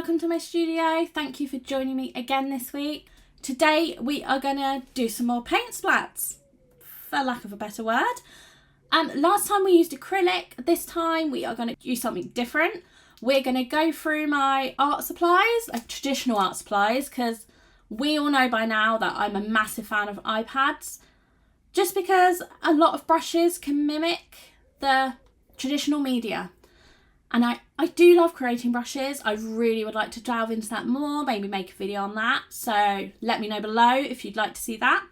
welcome to my studio. Thank you for joining me again this week. Today we are going to do some more paint splats, for lack of a better word. Last time we used acrylic. This time we are going to use something different. We're going to go through my art supplies, like traditional art supplies, because we all know by now that I'm a massive fan of iPads, just because a lot of brushes can mimic the traditional media. And I do love creating brushes. I really would like to delve into that more, maybe make a video on that. So let me know below if you'd like to see that.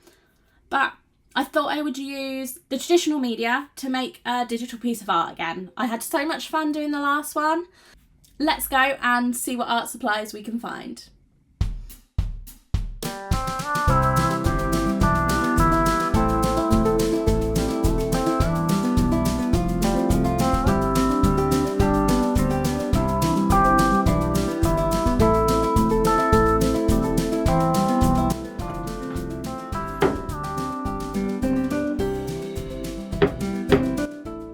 But I thought I would use the traditional media to make a digital piece of art again. I had so much fun doing the last one. Let's go and see what art supplies we can find.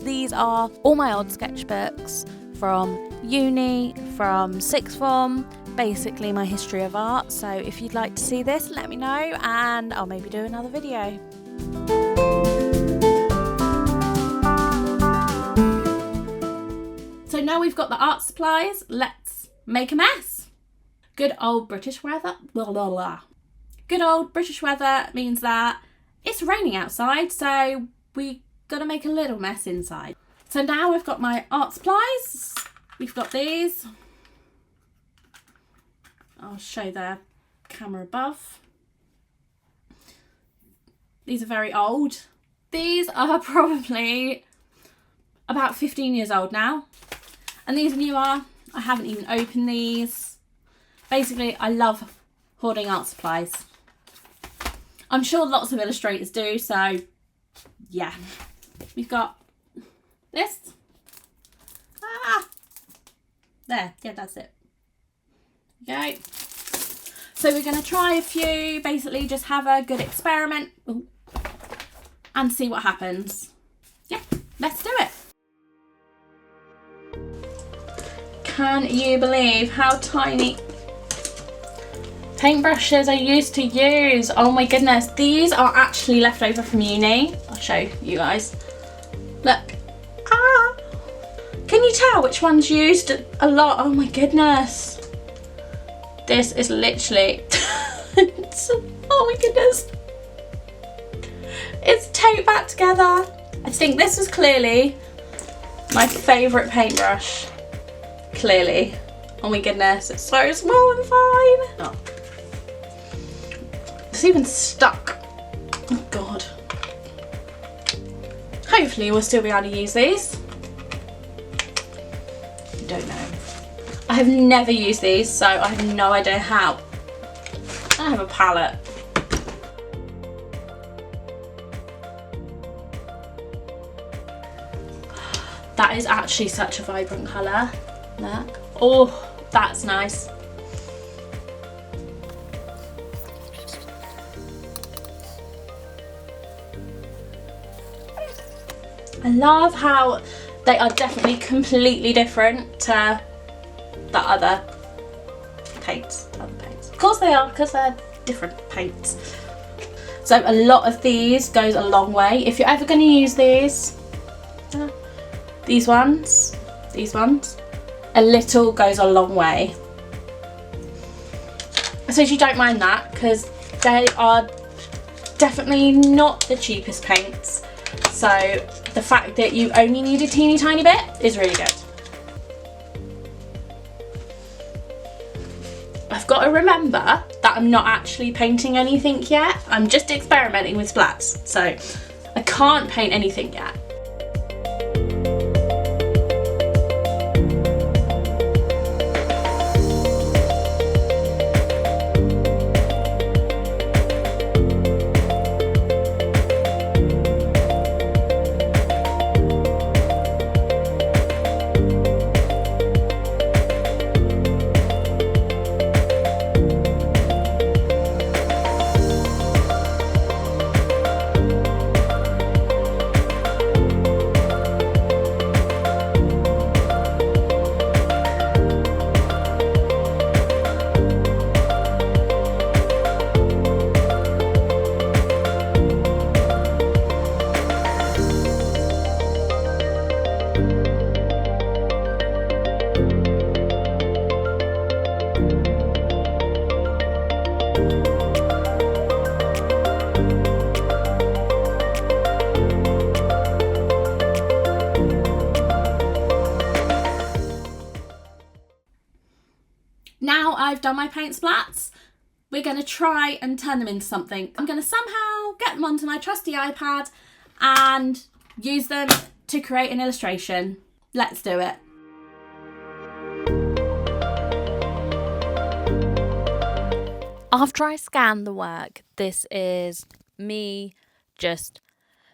These are all my old sketchbooks from uni, from sixth form, basically my history of art. So if you'd like to see this, let me know and I'll maybe do another video. So now we've got the art supplies, let's make a mess. Good old British weather, blah, blah, blah. Good old British weather means that it's raining outside, so we gotta make a little mess inside. So now we've got my art supplies. We've got these. I'll show the camera above. These are very old. These are probably about 15 years old now. And these are newer. I haven't even opened these. Basically, I love hoarding art supplies. I'm sure lots of illustrators do, so yeah. We've got this. There, yeah, that's it. Okay. So we're going to try a few, basically just have a good experiment and see what happens. Yeah, let's do it. Can you believe how tiny paintbrushes I used to use? Oh my goodness, these are actually left over from uni. I'll show you guys. Look. Ah! Can you tell which one's used a lot? Oh my goodness. This is literally... oh my goodness. It's taped back together. I think this is clearly my favourite paintbrush. Clearly. Oh my goodness, it's so small and fine. Oh. It's even stuck. Oh god. Hopefully we'll still be able to use these. Don't know. I have never used these, so I have no idea how. I have a palette. That is actually such a vibrant colour. Look. Oh, that's nice. I love how they are definitely completely different to the other paints. Of course they are, because they're different paints. So a lot of these goes a long way. If you're ever going to use these ones, a little goes a long way. So you don't mind that, because they are definitely not the cheapest paints. So the fact that you only need a teeny tiny bit is really good. I've got to remember that I'm not actually painting anything yet. I'm just experimenting with splats, so I can't paint anything yet. done my paint splats, we're going to try and turn them into something. I'm going to somehow get them onto my trusty iPad and use them to create an illustration. Let's do it. After I scanned the work, this is me just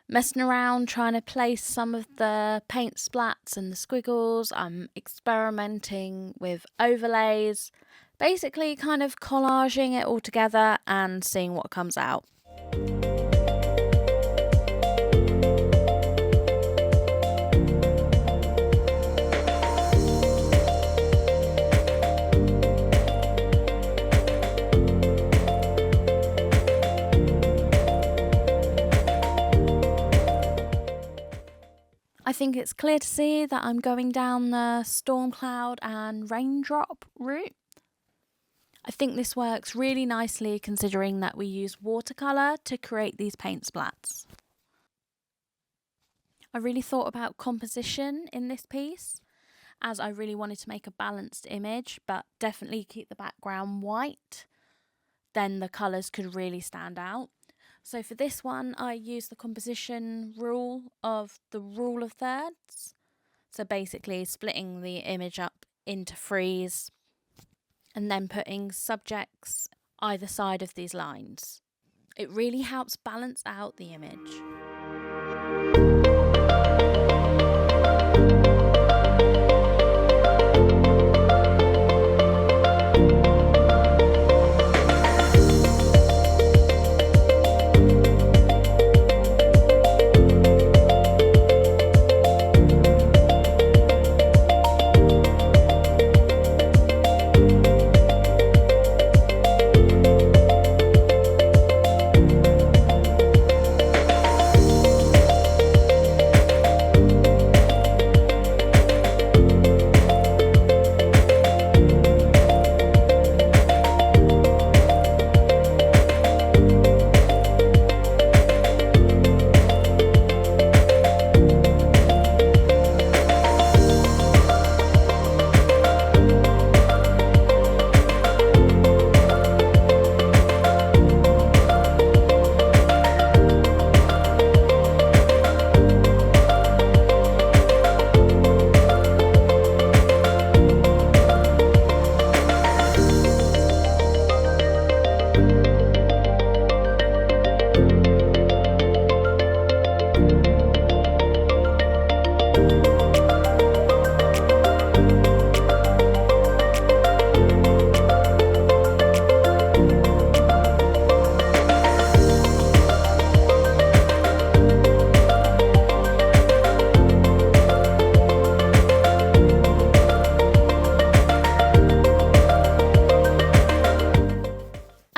messing around trying to place some of the paint splats and the squiggles. I'm experimenting with overlays, basically kind of collaging it all together and seeing what comes out. I think it's clear to see that I'm going down the storm cloud and raindrop route. I think this works really nicely considering that we use watercolour to create these paint splats. I really thought about composition in this piece, as I really wanted to make a balanced image, but definitely keep the background white. Then the colours could really stand out. So for this one, I used the composition rule of the rule of thirds. So basically splitting the image up into threes and then putting subjects either side of these lines. It really helps balance out the image.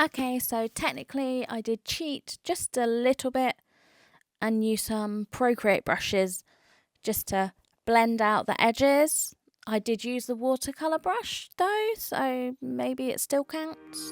Okay, so technically I did cheat just a little bit and use some Procreate brushes just to blend out the edges. I did use the watercolour brush though, so maybe it still counts.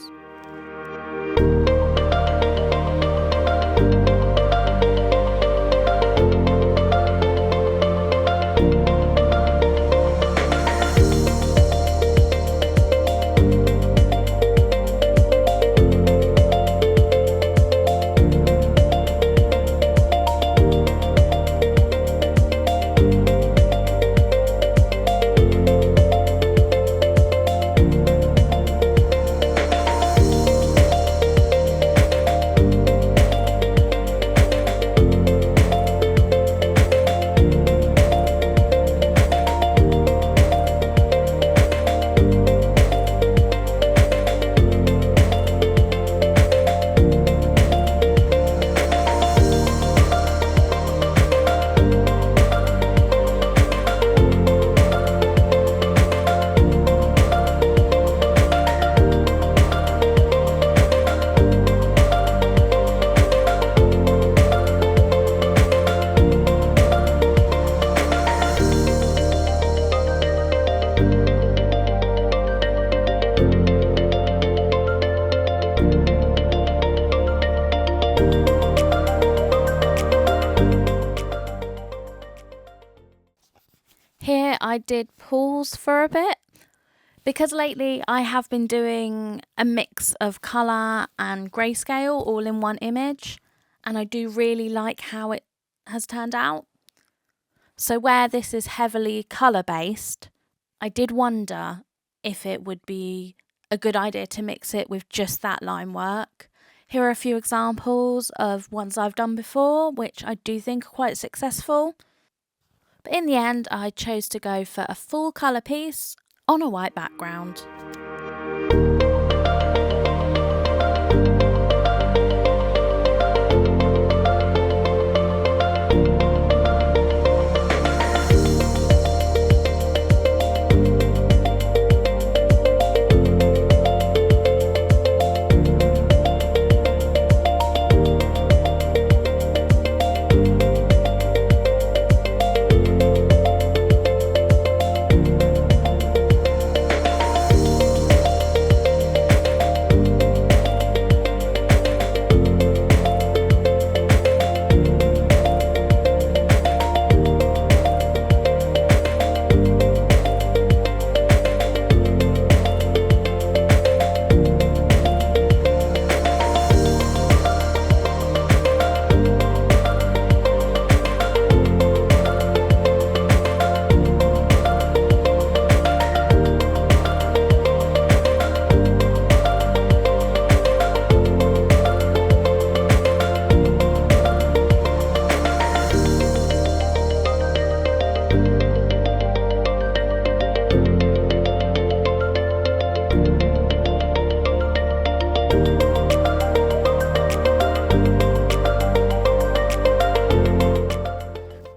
Here I did pause for a bit Because lately I have been doing a mix of colour and grayscale all in one image, and I do really like how it has turned out. So where this is heavily colour based, I did wonder if it would be a good idea to mix it with just that line work. Here are a few examples of ones I've done before, which I do think are quite successful. But in the end, I chose to go for a full colour piece on a white background.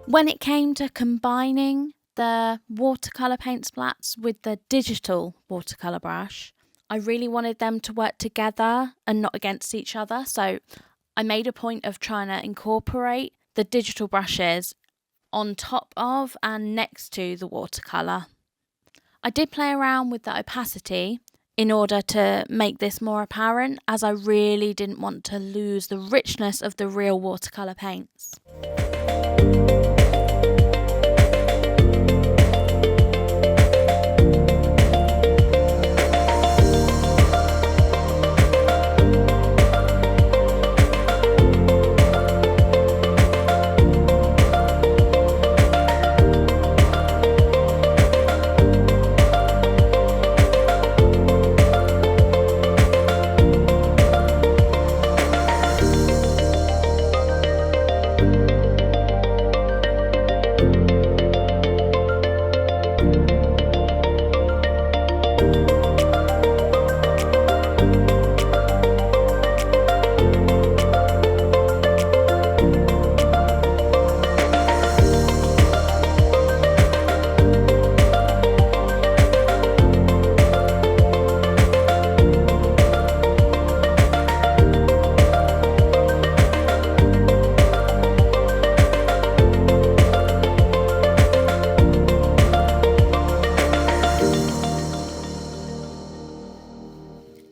When it came to combining the watercolour paint splats with the digital watercolour brush, I really wanted them to work together and not against each other, so I made a point of trying to incorporate the digital brushes on top of and next to the watercolour. I did play around with the opacity in order to make this more apparent, as I really didn't want to lose the richness of the real watercolour paints.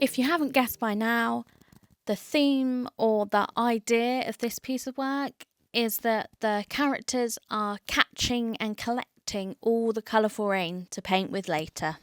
If you haven't guessed by now, the theme or the idea of this piece of work is that the characters are catching and collecting all the colourful rain to paint with later.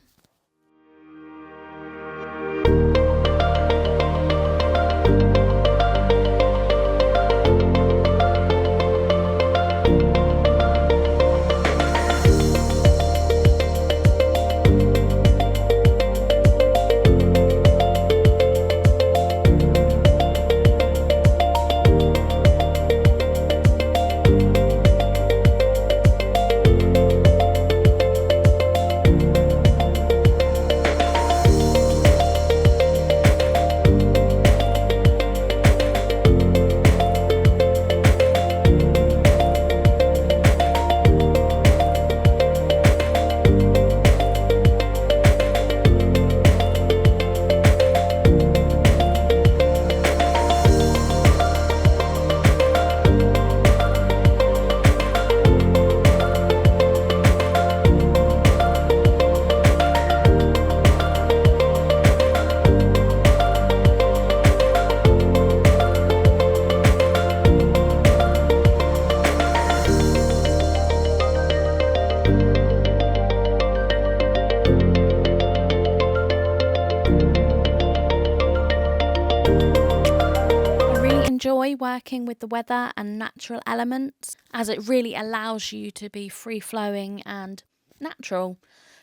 working with the weather and natural elements, as it really allows you to be free-flowing and natural.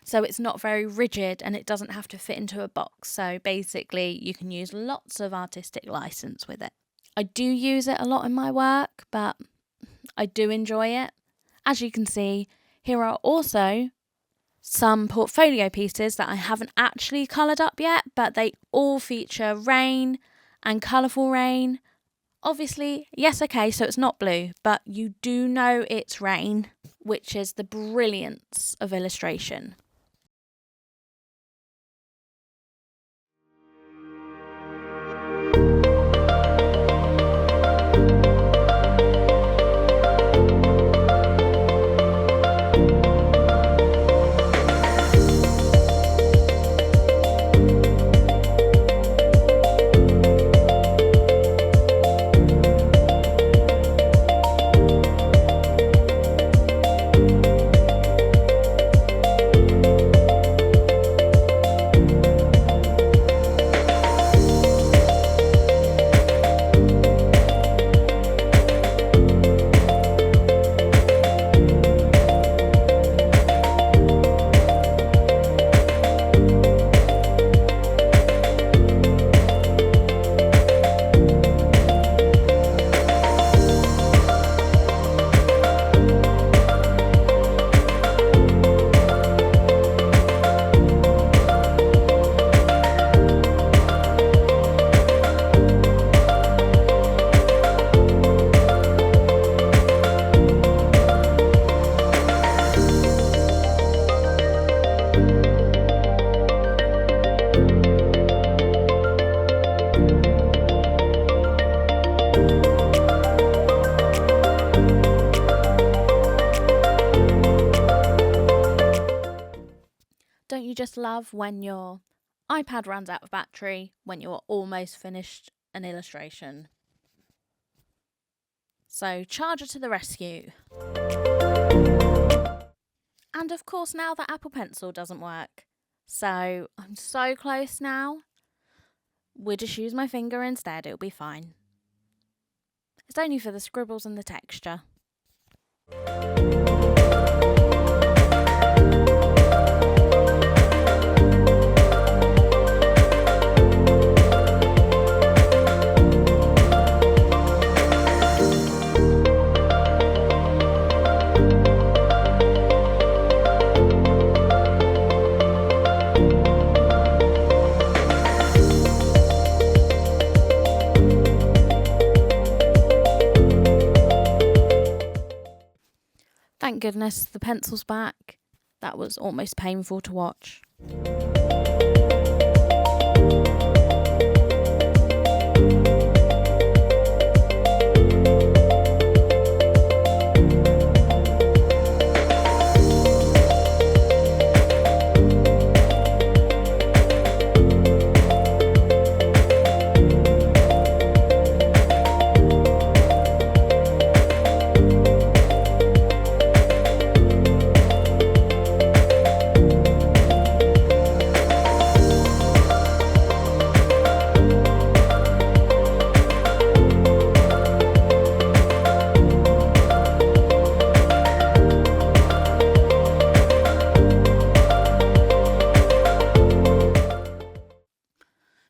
So it's not very rigid and it doesn't have to fit into a box. So basically you can use lots of artistic license with it. I do use it a lot in my work, but I do enjoy it. As you can see, here are also some portfolio pieces that I haven't actually coloured up yet, but they all feature rain and colourful rain. Obviously, yes, okay, so it's not blue, but you do know it's rain, which is the brilliance of illustration. Don't you just love when your iPad runs out of battery when you're almost finished an illustration? So charger to the rescue. And of course now the Apple Pencil doesn't work. So I'm so close now. We'll just use my finger instead, it'll be fine. It's only for the scribbles and the texture. Thank goodness the pencil's back. That was almost painful to watch.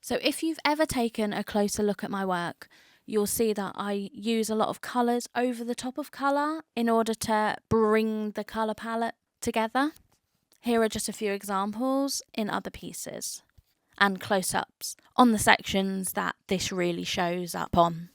So if you've ever taken a closer look at my work, you'll see that I use a lot of colours over the top of colour in order to bring the colour palette together. Here are just a few examples in other pieces and close-ups on the sections that this really shows up on.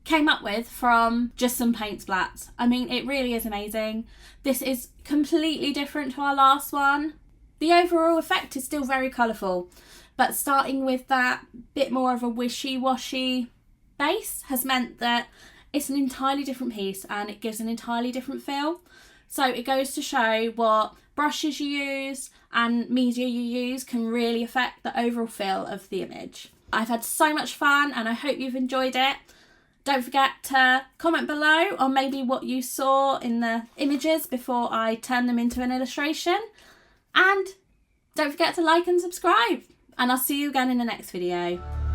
I came up with from just some paint splats. I mean, it really is amazing. This is completely different to our last one. The overall effect is still very colourful, but starting with that bit more of a wishy-washy base has meant that it's an entirely different piece and it gives an entirely different feel. So it goes to show what brushes you use and media you use can really affect the overall feel of the image. I've had so much fun and I hope you've enjoyed it. Don't forget to comment below on maybe what you saw in the images before I turn them into an illustration. And don't forget to like and subscribe. And I'll see you again in the next video.